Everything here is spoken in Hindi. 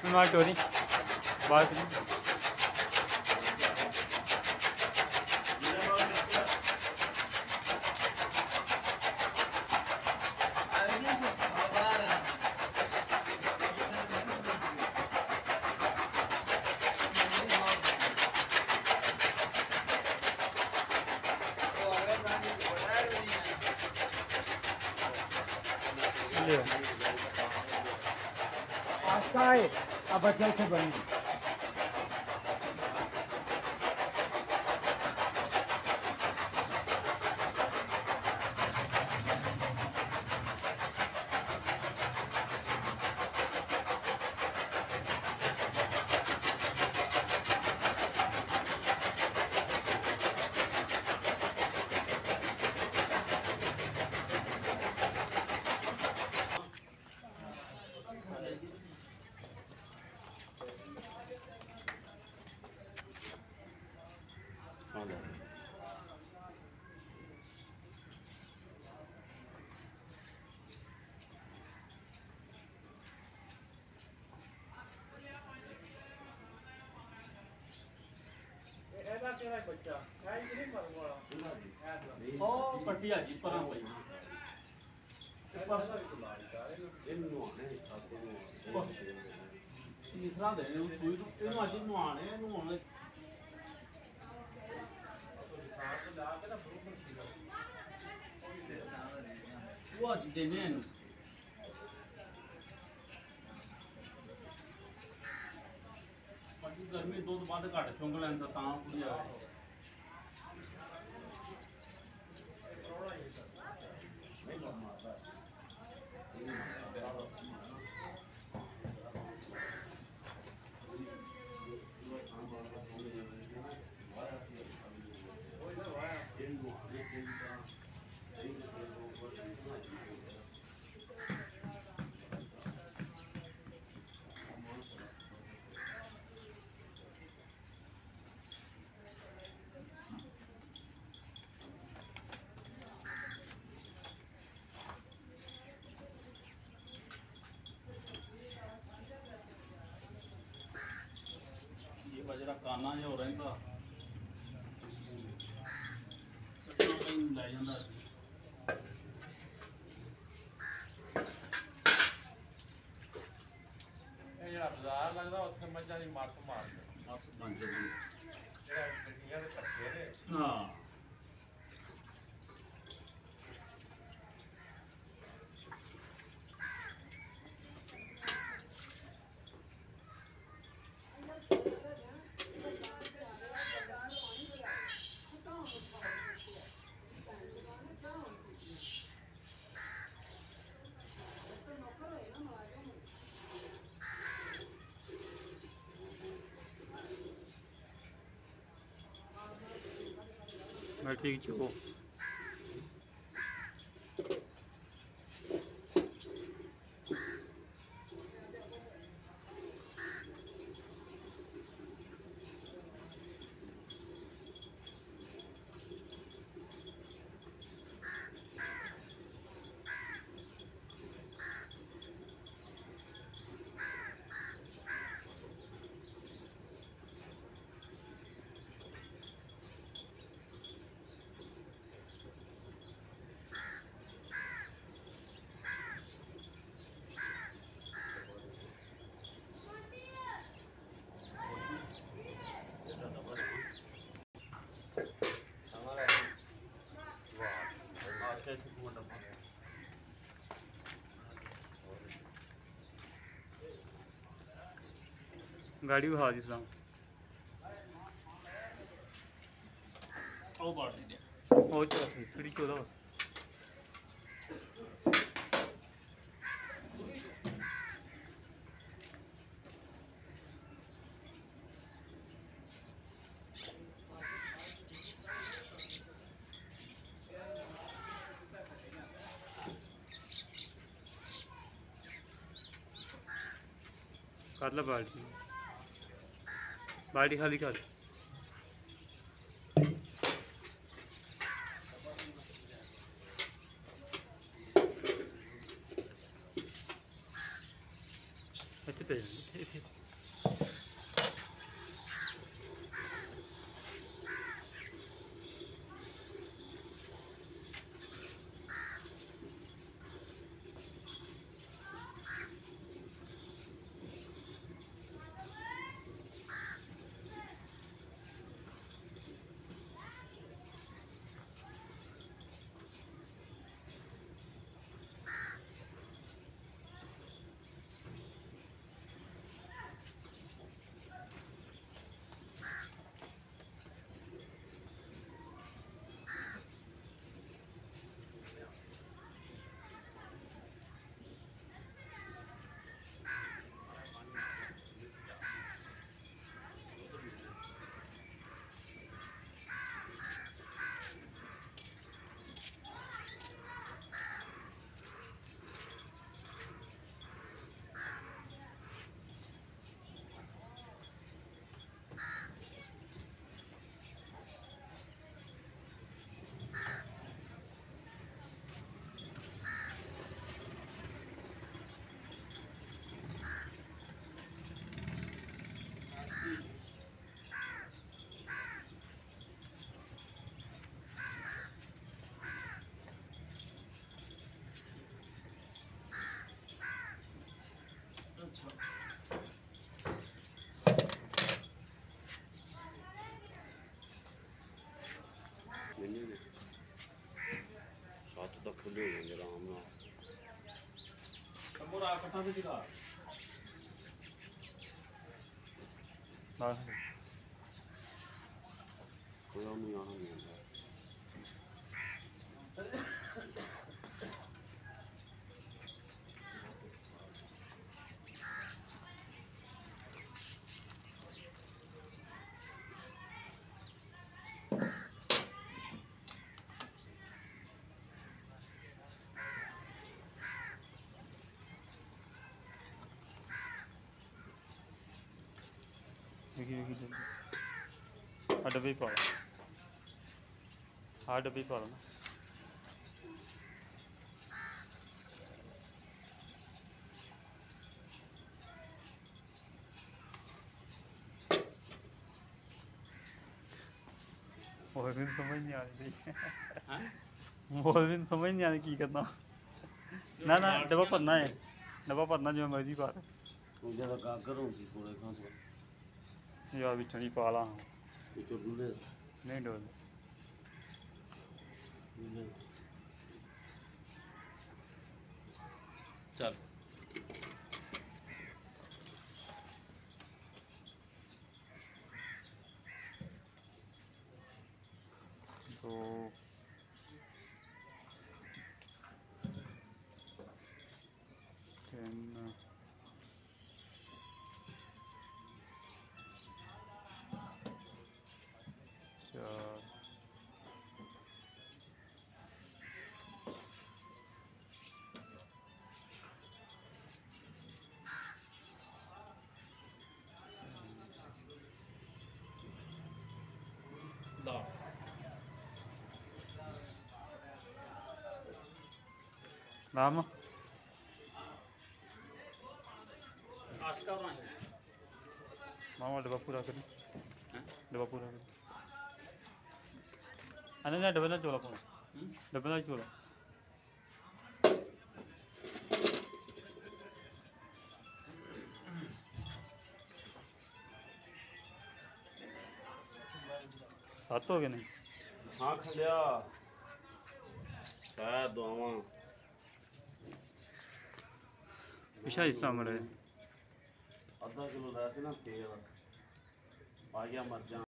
मैं टोरी बात पास्ता है अब अच्छे से बनी पट्टिया जी पर तीसरा देने सुई इन अज नवाने नवाने वो अज देने गर्मी दुध बद घट चुंग लैंदा तां कुड़ी जरा काना जो रहा लै जाता बाजार लगता उत्थे मझां दी मत मार हाँ मैं ठीक चुको गाड़ी भी हाजी सलाम वो बाढ़ दी और थोड़ी चौदह कर ला बाल्टी बाल्टी खाली कर अच्छा आटा भी दिखा कोई और नहीं आना नहीं आता देखिए डब्बे पा लो, हाँ डब्बे पा लो ना। और भी समझ नहीं आ रही और भी समझ नहीं आ रही की करना ना ना डब्बा भरना है, डब्बा भरना जो मर्जी पा मुझे तो का करूं कि थोड़े खां तो यार भी ठंडी पा ला ये तो दूल्हे नहीं डोल चल तो 10 4 दाल नाम आस्का बनाए मामा डब्बा पूरा करी, डब्बा पूरा करी अने ना डब्बे ना चोला पाओ, डब्बे ना चोला सात हो गए नहीं हाँ खंडिया शायद दुआवां पिछा हिस्सा मरे आधा किलो लाया थे ना तेल आ गया मर जा